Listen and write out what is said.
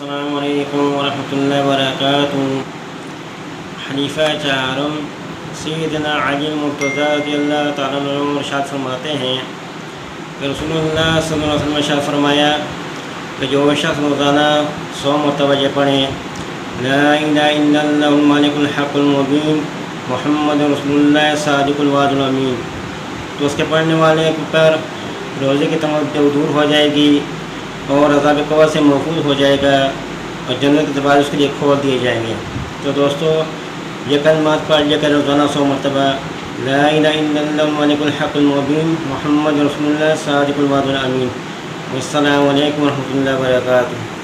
السلام علیکم ورحمۃ اللہ وبرکاتہ۔ حلیفہ چہارم سیدنا علی المرتضیٰ رضی اللہ تعالیٰ عنہ ارشاد فرماتے ہیں کہ رسول اللہ صلی اللہ علیہ وسلم نے ارشاد فرمایا کہ جو شخص روزانہ 100 مرتبہ یہ پڑھیں لا الہ الا اللہ الملک الحق المبین محمد رسول اللہ صادق الوعد الامین، تو اس کے پڑھنے والے پر روزے کی تمام دور ہو جائے گی اور عذاب قبر سے محفوظ ہو جائے گا اور جنت کے دروازے اس کے لیے کھول دیے جائیں گے۔ تو دوستو، یہ کلمات پڑھ لے کر روزانہ 100 مرتبہ لا الہ الا اللہ الملک الحق المبین محمد رسول اللہ صادق الوعد الامین۔ السلام علیکم ورحمۃ اللہ وبرکاتہ۔